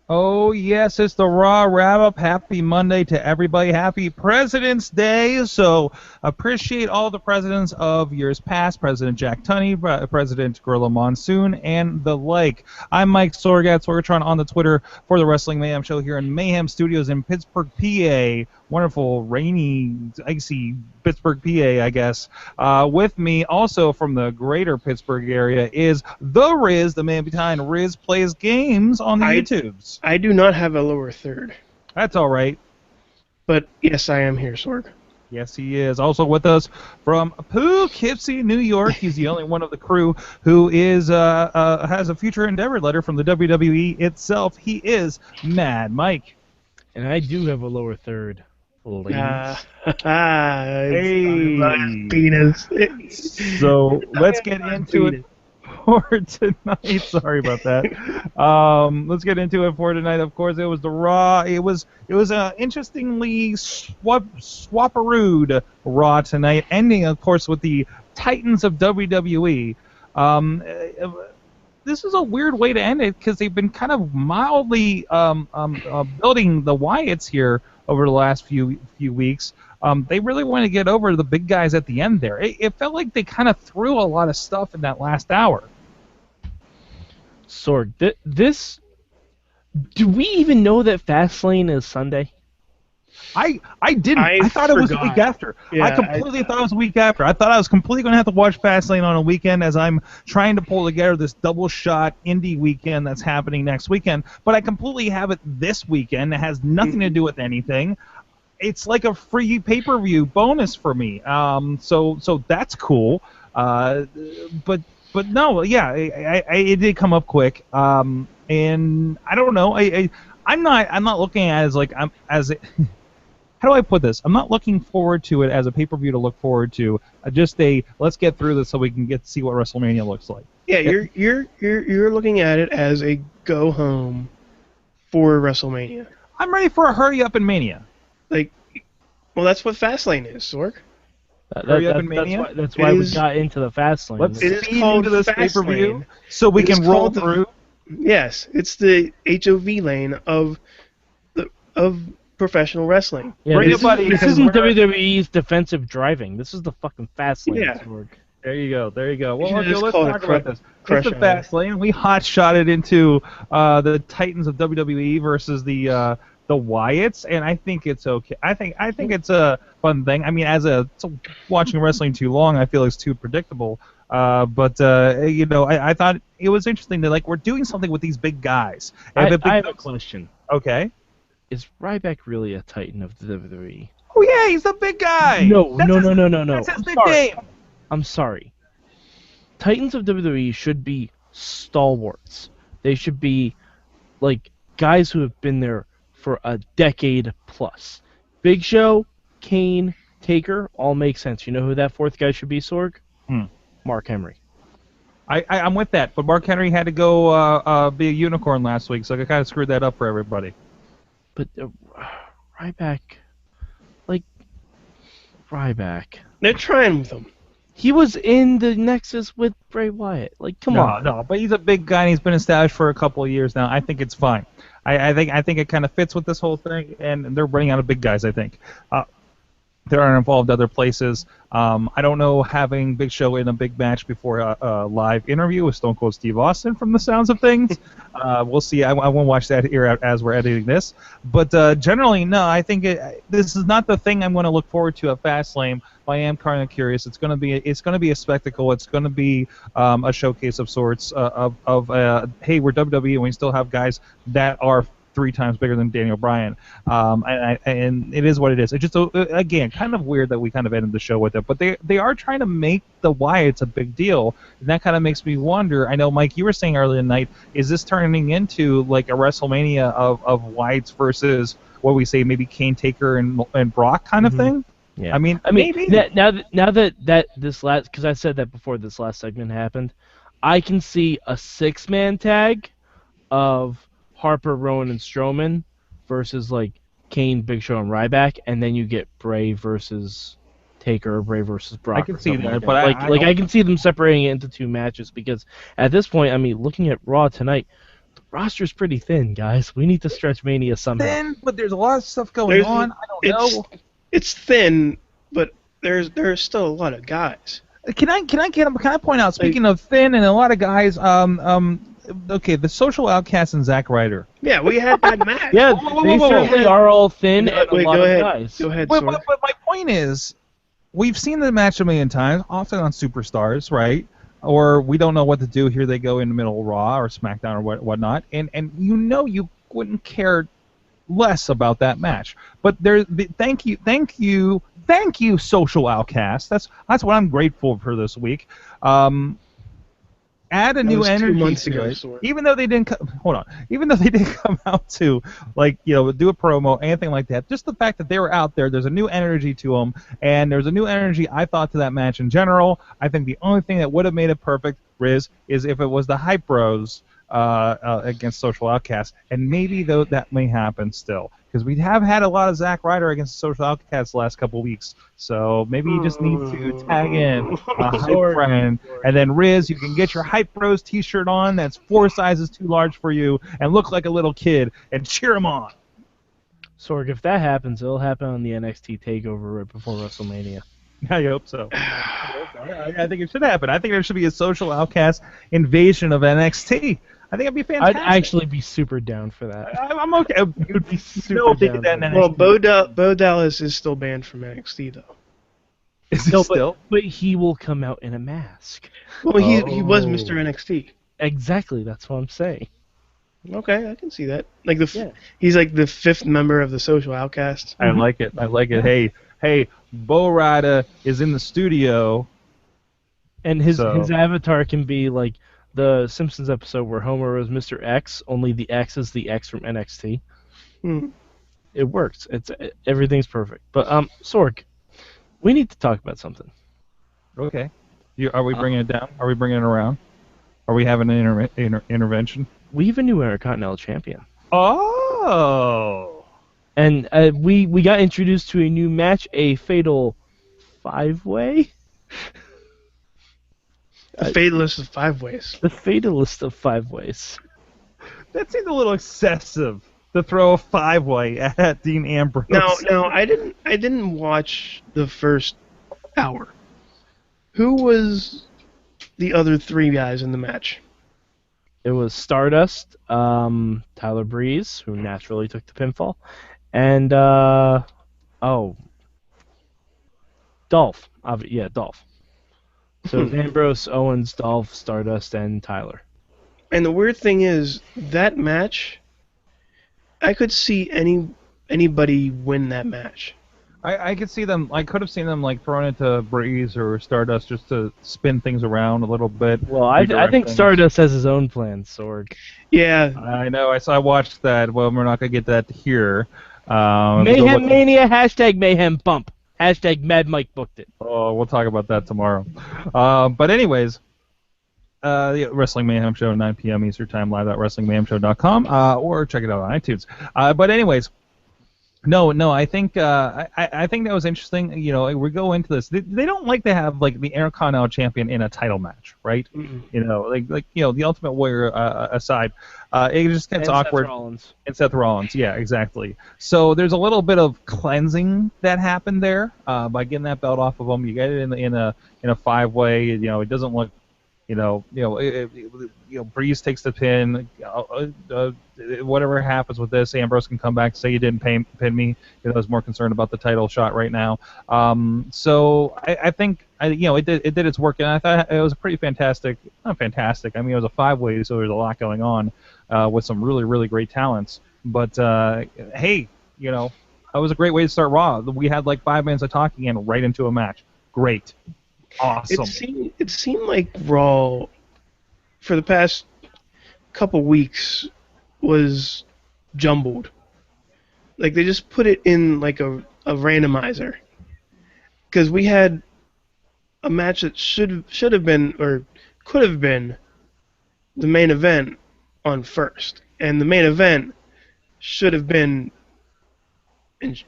Oh, yes, it's the Raw wrap-up. Happy Monday to everybody. Happy President's Day. So appreciate all the presidents of years past, President Jack Tunney, President Gorilla Monsoon, and the like. I'm Mike Sorg at Sorgatron on the Twitter for the Wrestling Mayhem Show here in Mayhem Studios in Pittsburgh, PA. Wonderful, rainy, icy Pittsburgh, PA, I guess. With me, also from the greater Pittsburgh area, is the Rizz, the man behind Rizz Plays Games on the YouTubes. I do not have a lower third. That's all right. But yes, I am here, Sorg. Yes, he is. Also with us from Poughkeepsie, New York. He's the only one of the crew who is has a future endeavor letter from the WWE itself. He is Mad Mike. And I do have a lower third. Hey. Penis. So let's get into it for tonight. Sorry about that. Let's get into it for tonight. Of course, it was the Raw. It was interestingly swapperooed Raw tonight, ending, of course, with the Titans of WWE. This is a weird way to end it because they've been kind of mildly building the Wyatts here over the last few weeks. They really want to get over the big guys at the end there. It felt like they kind of threw a lot of stuff in that last hour. Sorg, this... Do we even know that Fast Lane is Sunday? I didn't. I thought it was a week after. Yeah, I completely thought it was a week after. I thought I was completely going to have to watch Fastlane on a weekend as I'm trying to pull together this double shot indie weekend that's happening next weekend. But I completely have it this weekend. It has nothing to do with anything. It's like a free pay-per-view bonus for me. So that's cool. But no, yeah, it did come up quick. And I don't know. I'm not looking at it as how do I put this? I'm not looking forward to it as a pay-per-view to look forward to. Just let's get through this so we can get to see what WrestleMania looks like. Yeah, you're looking at it as a go home for WrestleMania. I'm ready for a hurry up in Mania. Well, that's what Fastlane is, Sorg. Hurry up in Mania. That's why we got into the Fast Lane. Let's It is speed called into this Fast pay-per-view Lane. so we It is can roll called the- through. Yes, it's the HOV lane of professional wrestling. Yeah, Bring this, it, buddy, this because isn't we're- WWE's defensive driving. This is the fucking Fast Lane, Yeah. Sorg. There you go. Well, You should just let's call it talk about this. Crush It's the Hour. Fast Lane. We hot-shotted into the Titans of WWE versus the Wyatts, and I think it's okay. I think it's a fun thing. I mean, watching wrestling too long, I feel it's too predictable. But I thought it was interesting that we're doing something with these big guys. I have a question. Okay. Is Ryback really a Titan of the WWE? Oh yeah, he's the big guy. No. That's his nickname. I'm sorry. Titans of WWE should be stalwarts. They should be guys who have been there for a decade plus. Big Show, Kane, Taker, all make sense. You know who that fourth guy should be, Sorg? Mark Henry. I'm with that, but Mark Henry had to go be a unicorn last week, so I kind of screwed that up for everybody. But Ryback, They're trying with them. he was in the Nexus with Bray Wyatt. Come on. No, but he's a big guy and he's been established for a couple of years now. I think it's fine. I think it kind of fits with this whole thing, and they're running out of big guys, I think. They are involved other places. I don't know having Big Show in a big match before a live interview with Stone Cold Steve Austin from the sounds of things. We'll see. I won't watch that here as we're editing this. But generally, no, I think this is not the thing I'm going to look forward to at Fastlane. I am kind of curious. It's going to be a spectacle. It's going to be a showcase of sorts of hey, we're WWE and we still have guys that are 3 times bigger than Daniel Bryan, and it is what it is. It's just again kind of weird that we kind of ended the show with it, but they are trying to make the Wyatts a big deal, and that kind of makes me wonder. I know, Mike, you were saying earlier tonight, is this turning into like a WrestleMania of Wyatts versus what we say maybe Kane, Taker, and Brock kind of thing? Yeah. I mean maybe now that this last, because I said that before this last segment happened, I can see a 6-man tag of Harper, Rowan, and Strowman versus Kane, Big Show, and Ryback, and then you get Bray versus Taker, or Bray versus Brock. I can see that, but but I can see them separating it into 2 matches, because at this point, I mean, looking at Raw tonight, the roster's pretty thin, guys. We need to stretch Mania somehow. Thin, but there's a lot of stuff going on. I don't know. It's thin, but there's still a lot of guys. Can I point out? Speaking of thin and a lot of guys, okay, the Social Outcasts and Zack Ryder. Yeah, we had that match. Yeah, they certainly are all thin and a lot of guys. Go ahead, but Sorg. my point is, we've seen the match a million times, often on Superstars, right? Or we don't know what to do. Here they go in the middle of Raw or SmackDown or whatnot, and you wouldn't care less about that match. But thank you, Social Outcasts. That's what I'm grateful for this week. Add a new energy 2 months to ago, it. Sorg. Even though they didn't come out to do a promo, anything like that. Just the fact that they were out there's a new energy to them, and there's a new energy I thought to that match in general. I think the only thing that would have made it perfect, Rizz, is if it was the Hype Bros against Social Outcasts, and maybe though that may happen still, because we have had a lot of Zack Ryder against Social Outcasts the last couple weeks, so maybe you just need to tag in a hype friend, and then Rizz, you can get your Hype Bros t-shirt on that's 4 sizes too large for you, and look like a little kid, and cheer him on. Sorg, if that happens, it'll happen on the NXT TakeOver right before WrestleMania. I hope so. I think it should happen. I think there should be a Social Outcast invasion of NXT. I think it'd be fantastic. I'd actually be super down for that. I'm okay. It would be super down. Well, Bo Dallas is still banned from NXT, though. Is he still? But he will come out in a mask. Well, he was Mr. NXT. Exactly, that's what I'm saying. Okay, I can see that. He's like the 5th member of the Social Outcasts. I like it. Hey, Bo Ryder is in the studio. And his avatar can be like the Simpsons episode where Homer was Mr. X, only the X is the X from NXT. It works. Everything's perfect. But Sorg, we need to talk about something. Okay. Are we bringing it down? Are we bringing it around? Are we having an intervention? We have a new Intercontinental Champion. Oh. And we got introduced to a new match, a fatal 5-way. The Fatalist of 5 Ways. The Fatalist of 5 Ways. That seems a little excessive to throw a 5-way at Dean Ambrose. No, I didn't watch the first hour. Who was the other 3 guys in the match? It was Stardust, Tyler Breeze, who naturally took the pinfall, and Dolph. Dolph. So it was Ambrose, Owens, Dolph, Stardust, and Tyler. And the weird thing is, that match, I could see anybody win that match. I could see them. I could have seen them like throwing it to Breeze or Stardust just to spin things around a little bit. Well, I think Stardust has his own plans, Sorg. Yeah. I know. I watched that. Well, we're not gonna get that here. Mayhem Mania, hashtag Mayhem Bump. Hashtag Mad Mike booked it. Oh, we'll talk about that tomorrow. But anyways, the Wrestling Mayhem Show, 9 p.m. Eastern Time, live.wrestlingmayhemshow.com, or check it out on iTunes. But anyways, no, I think I think that was interesting. You know, we go into this. They don't like to have like the Intercontinental Champion in a title match, right? Mm-mm. You know, like the Ultimate Warrior aside, it just gets awkward. And Seth Rollins, yeah, exactly. So there's a little bit of cleansing that happened there by getting that belt off of him. You get it in a 5-way. You know, it doesn't look. Breeze takes the pin. Whatever happens with this, Ambrose can come back and say you didn't pin me. I was more concerned about the title shot right now. So I think it did its work, and I thought it was a pretty fantastic. Not fantastic. I mean, it was a 5-way, so there's a lot going on with some really really great talents. But hey, that was a great way to start Raw. We had like 5 minutes of talking and right into a match. Great. Awesome. It seemed like Raw, for the past couple weeks, was jumbled. Like, they just put it in like a randomizer. Because we had a match that should have been, or could have been, the main event on first. And the main event should have been, and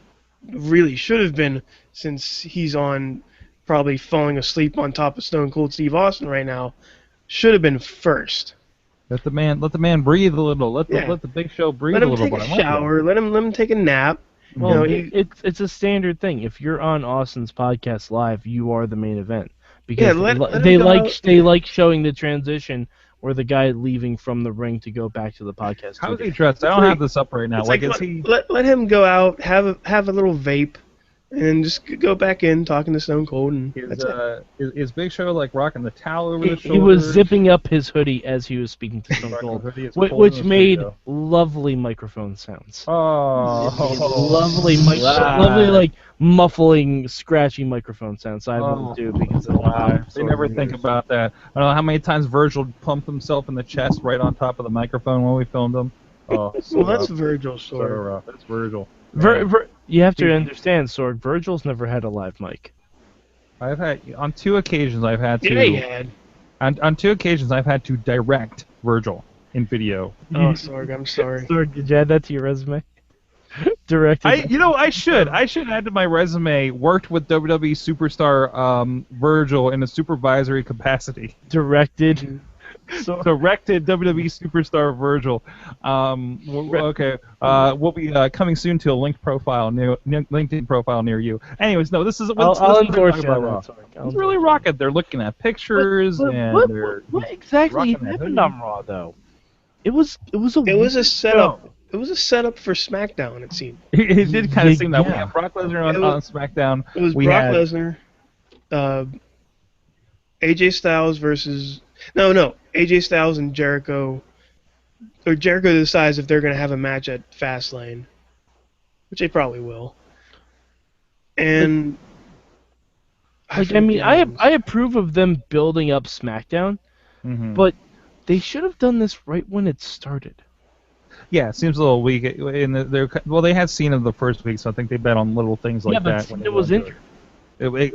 really should have been, since he's on probably falling asleep on top of Stone Cold Steve Austin right now, should have been first. Let the man breathe a little. Let the Big Show breathe Let a him little take bit. a shower. Let him take a nap. Well, it's a standard thing. If you're on Austin's podcast live, you are the main event because they like showing the transition or the guy leaving from the ring to go back to the podcast. How is he dressed? I don't have this up right now. Let him go out, have a little vape, and just go back in talking to Stone Cold. And is Big Show like rocking the towel over the shoulders? He was zipping up his hoodie as he was speaking to Stone Cold, which made lovely microphone sounds. Oh, lovely like muffling, scratchy microphone sounds. I wouldn't do because they never think about that. I don't know how many times Virgil pumped himself in the chest right on top of the microphone when we filmed him. Oh, that's Virgil's story. So rough. That's Virgil. You have to understand, Sorg. Virgil's never had a live mic. I've had on 2 occasions. I've had to. Yeah, he had. On 2 occasions, I've had to direct Virgil in video. Oh, Sorg, I'm sorry. Sorg, did you add that to your resume? Directed. I should add to my resume. Worked with WWE superstar Virgil in a supervisory capacity. Directed. Directed WWE superstar Virgil. Okay. We'll be coming soon to a LinkedIn profile near you. Anyways, no, this is. I'll endorse you. It's really rocking. They're looking at pictures what exactly happened on Raw though? It was a setup. It was a setup for SmackDown. It seemed. It did kind of seem that. We had Brock Lesnar on SmackDown. It was Brock Lesnar, AJ Styles versus. No, AJ Styles and Jericho. Or Jericho decides if they're going to have a match at Fast Lane, which they probably will. And I approve of them building up SmackDown, but they should have done this right when it started. Yeah, it seems a little weak. They had Cena the first week, so I think they bet on little things like that. Yeah, but Cena was injured.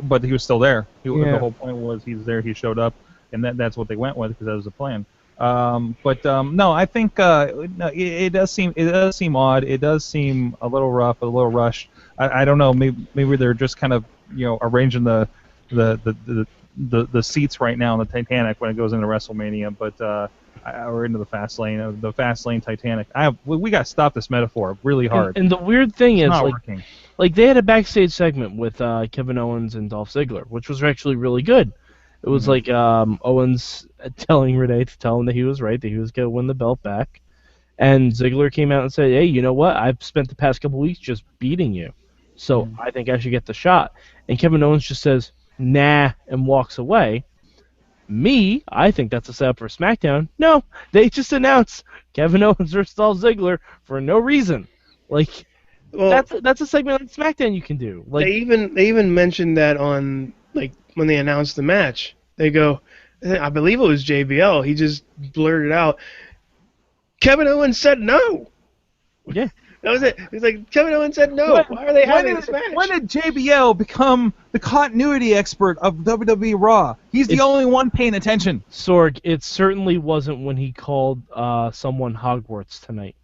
But he was still there. The whole point was he's there. He showed up. And that's what they went with because that was the plan. No, I think it does seem odd. It does seem a little rough, a little rushed. I don't know. Maybe they're just kind of arranging the seats right now in the Titanic when it goes into WrestleMania. But we're into the Fast Lane, Titanic. We got to stop this metaphor really hard. And the weird thing is, working. Like they had a backstage segment with Kevin Owens and Dolph Ziggler, which was actually really good. It was like Owens telling Renee to tell him that he was right, that he was going to win the belt back. And Ziggler came out and said, hey, you know what? I've spent the past couple weeks just beating you. So I think I should get the shot. And Kevin Owens just says, nah, and walks away. I think that's a setup for SmackDown. No, they just announced Kevin Owens versus Dolph Ziggler for no reason. Like, that's a segment on SmackDown you can do. Like, they even mentioned that on, like, when they announced the match. They go, I believe it was JBL, he just blurted out, Kevin Owens said no. Yeah. That was it. He's like, Kevin Owens said no. Why are they having this match? When did JBL become the continuity expert of WWE RAW? He's the only one paying attention. Sorg, it certainly wasn't when he called someone Hogwarts tonight.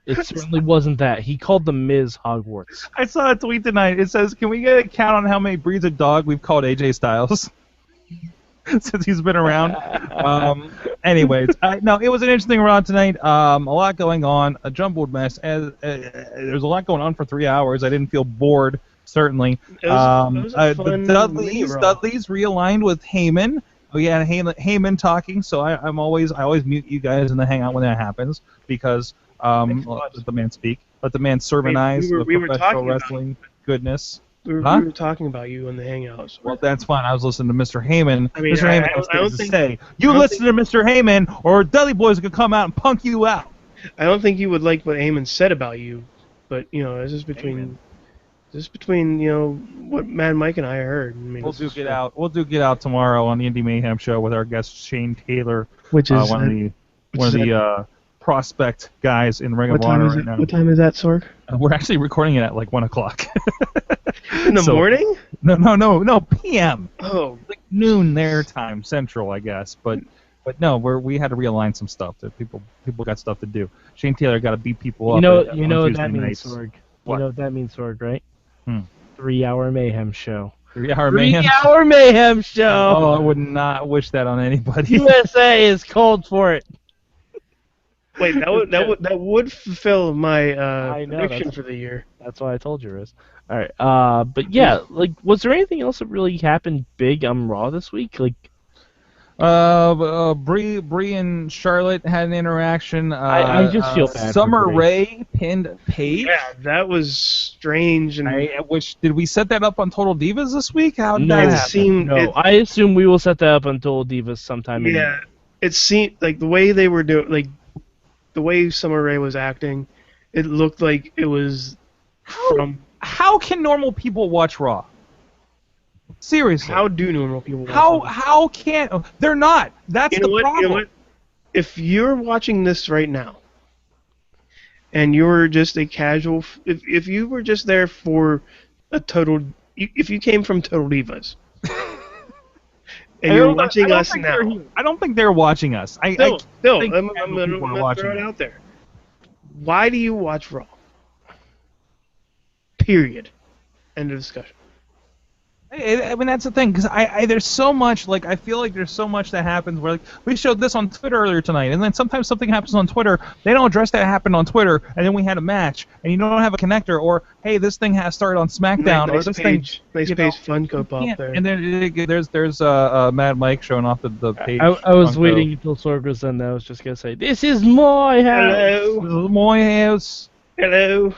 It certainly wasn't that. He called the Miz Hogwarts. I saw a tweet tonight. It says, can we get a count on how many breeds of dog we've called AJ Styles? Since he's been around. Anyways, no, it was an interesting Raw tonight. A lot going on, a jumbled mess. There's a lot going on for 3 hours. I didn't feel bored, certainly. It was a fun Dudley's realigned with Heyman. Oh yeah, Heyman talking. So I always mute you guys in the hangout when that happens because let the man speak. Let the man sermonize the professional wrestling goodness. We were talking about you in the Hangouts. Well, that's fine. I was listening to Mr. Heyman. I mean, Mr. Heyman has things to say. You listen to Mr. Heyman, or Dudley Boys could come out and punk you out. I don't think you would like what Heyman said about you, but this is between what Mad Mike and I heard. I mean, we'll duke it out. We'll duke it out tomorrow on the Indie Mayhem show with our guest Shane Taylor, which is one of the prospect guys in Ring of Honor right now. What time is that, Sorg? We're actually recording it at like 1 o'clock. In the morning? No, PM. Oh, like noon their time, Central, I guess. But no, we had to realign some stuff. That people got stuff to do. Shane Taylor got to beat people up. You know what that means, Sorg. What? You know what that means, Sorg, right? 3 hour Mayhem show. 3 hour Mayhem. 3 hour Mayhem show. Oh, I would not wish that on anybody. USA is cold for it. Wait, that would fulfill my I know, prediction for the year. That's why I told you, Rizz. All right. But yeah, like, was there anything else that really happened big on Raw this week? Like, Brie and Charlotte had an interaction. I just feel bad for Summer Brie. Rae pinned Paige. Yeah, that was strange. And Did we set that up on Total Divas this week? How did No, that it happen? seemed I assume we will set that up on Total Divas sometime. yeah, it seemed like the way they were doing, like the way Summer Rae was acting, it looked like it was from. How can normal people watch Raw? Seriously. How do normal people? Watch How can't they're not? That's the problem. You know what? If you're watching this right now, and you're just a casual, if you were just there for a total, if you came from Total Divas, and you're watching us now, I don't think they're watching us. I'm think gonna people are watching throw it us. out there. Why do you watch Raw? Period. End of discussion. I mean, that's the thing, because there's so much, like, I feel like there's so much that happens where, like, we showed this on Twitter earlier tonight, and then sometimes something happens on Twitter, they don't address that happened on Twitter, and then we had a match, and you don't have a connector, or, hey, this thing has started on SmackDown, or this Nice thing... Paige Funko Pop there. And then there's Mad Mike showing off the page. I was waiting until Sorg was done. I was just gonna say, "This is my house." Hello. This is my house. Hello.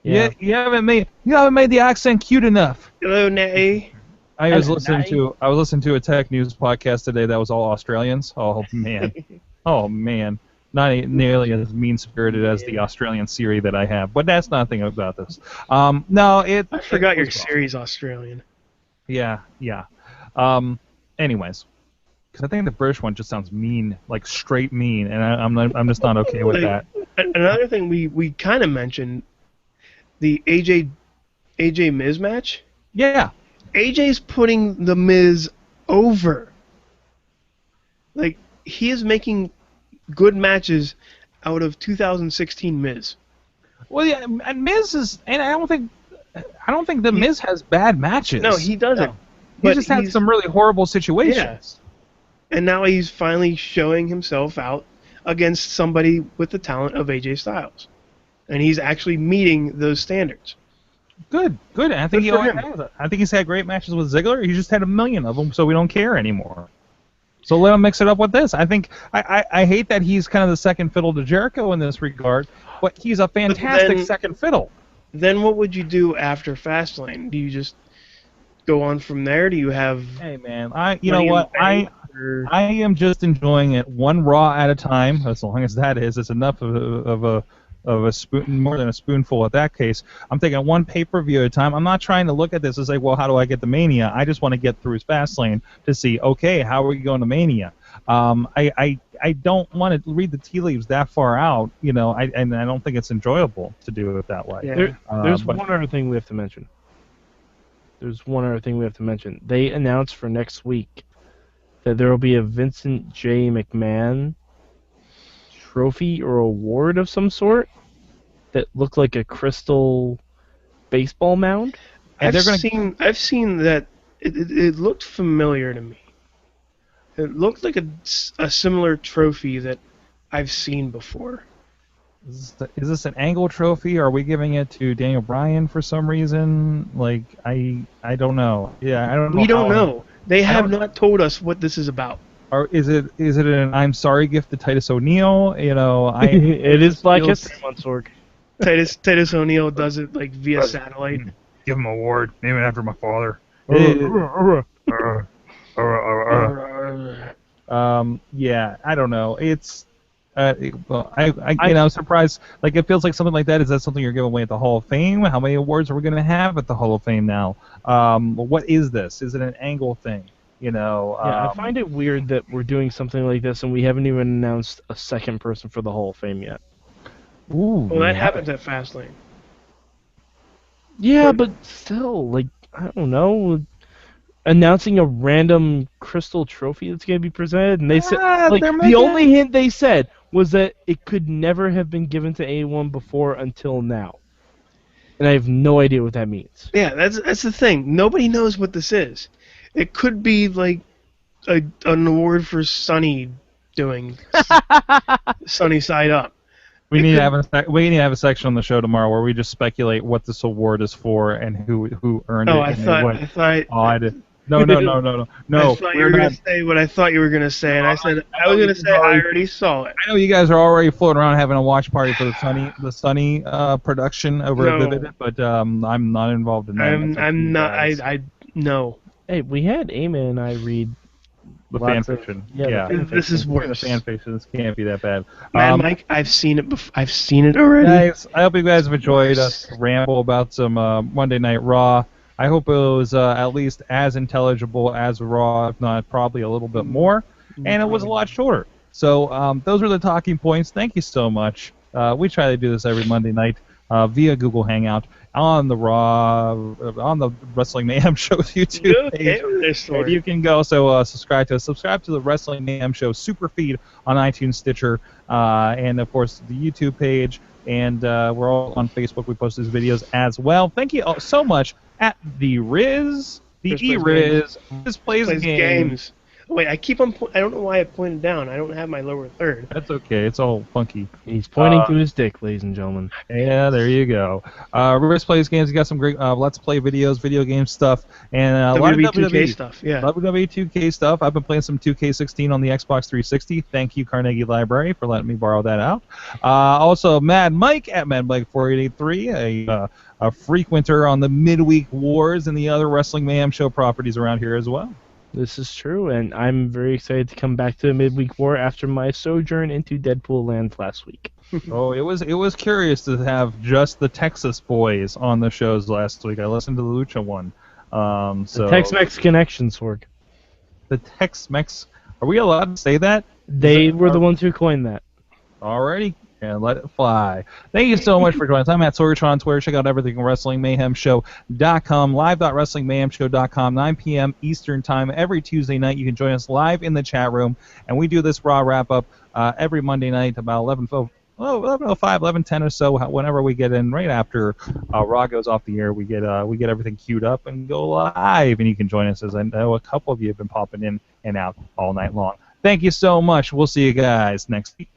Yeah. You haven't made the accent cute enough. Hello, Natty. I was listening to a tech news podcast today that was all Australians. Oh man, not nearly as mean spirited as the Australian Siri that I have. But that's nothing about this. I forgot your Siri's Australian. Yeah. Anyways, because I think the British one just sounds mean, like straight mean, and I'm just not okay with that. Another thing we kind of mentioned, the AJ Miz match. Yeah. AJ's putting the Miz over. Like, he is making good matches out of 2016 Miz. Well, yeah, and Miz is, and I don't think the Miz has bad matches. No, he doesn't. He just had some really horrible situations. Yes. And now he's finally showing himself out against somebody with the talent of AJ Styles. And he's actually meeting those standards. Good. I think he always has it. I think he's had great matches with Ziggler. He just had a million of them, so we don't care anymore. So let him mix it up with this. I think I hate that he's kind of the second fiddle to Jericho in this regard, but he's a fantastic second fiddle. Then what would you do after Fast Lane? Do you just go on from there? Do you have? Hey man, you know what? I am just enjoying it one Raw at a time. As long as that is, it's enough of a spoon, more than a spoonful in that case. I'm taking one pay-per-view at a time. I'm not trying to look at this and say, well, how do I get the Mania? I just want to get through Fastlane to see, okay, how are we going to Mania? I don't want to read the tea leaves that far out, and I don't think it's enjoyable to do it that way. Yeah. There's one other thing we have to mention. They announced for next week that there will be a Vincent J. McMahon trophy or award of some sort that looked like a crystal baseball mound. And I've seen that. It looked familiar to me. It looked like a similar trophy that I've seen before. Is this an Angle trophy? Are we giving it to Daniel Bryan for some reason? Like, I don't know. Yeah, I don't know. We don't know. They have not told us what this is about. Or is it an I'm sorry gift to Titus O'Neil? It is Black History Month, Sorg. Titus O'Neil does it like via satellite. Give him an award. Name it after my father. Yeah, I don't know. It's surprised. Like, it feels like something like that. Is that something you're giving away at the Hall of Fame? How many awards are we going to have at the Hall of Fame now? What is this? Is it an Angle thing? I find it weird that we're doing something like this and we haven't even announced a second person for the Hall of Fame yet. Ooh, well, that happens at Fastlane. Yeah, but still, like, I don't know, announcing a random crystal trophy that's going to be presented, and they said, the only hint they said was that it could never have been given to anyone before until now. And I have no idea what that means. Yeah, that's the thing. Nobody knows what this is. It could be like an award for Sunny doing Sunny Side Up. We need to have a section on the show tomorrow where we just speculate what this award is for and who earned it. I thought. Odd. No. I thought you were going to say what I thought you were going to say, and I said I was going to say I already saw it. I know you guys are already floating around having a watch party for the Sunny production over at Vivid, but I'm not involved in that. I'm not. I no. Hey, we had Eamon and I read the fan fiction. Yeah. This is worse. The fan fiction. This can't be that bad. Mike, I've seen it. I've seen it already. Guys, I hope you guys have enjoyed us ramble about some Monday Night Raw. I hope it was at least as intelligible as Raw, if not probably a little bit more. And it was a lot shorter. So those are the talking points. Thank you so much. We try to do this every Monday night via Google Hangout on the Wrestling Mayhem Show's YouTube page. And you can go subscribe to us. Subscribe to the Wrestling Mayhem Show super feed on iTunes, Stitcher, and of course the YouTube page. And we're all on Facebook. We post these videos as well. Thank you all so much at the Rizz, Rizz plays games. Wait, I keep on. I don't know why I pointed down. I don't have my lower third. That's okay. It's all funky. He's pointing to his dick, ladies and gentlemen. Yeah, there you go. Rizz plays games. You got some great Let's Play videos, video game stuff, and a lot of WWE stuff. Yeah, WWE 2K stuff. I've been playing some 2K16 on the Xbox 360. Thank you, Carnegie Library, for letting me borrow that out. Also, Mad Mike at MadMike4883, a frequenter on the Midweek Wars and the other Wrestling Mayhem Show properties around here as well. This is true, and I'm very excited to come back to the Midweek War after my sojourn into Deadpool land last week. Oh, it was curious to have just the Texas boys on the shows last week. I listened to the Lucha one. The Tex-Mex connection, Sorg. The Tex-Mex. Are we allowed to say that? They were the ones who coined that. Alrighty. And let it fly. Thank you so much for joining us. I'm at Sorgatron on Twitter. Check out everything at WrestlingMayhemShow.com, live.WrestlingMayhemShow.com, 9 p.m. Eastern Time every Tuesday night. You can join us live in the chat room, and we do this Raw wrap-up every Monday night about 11:05, 11:10 or so. Whenever we get in, right after Raw goes off the air, we get everything queued up and go live, and you can join us, as I know a couple of you have been popping in and out all night long. Thank you so much. We'll see you guys next week.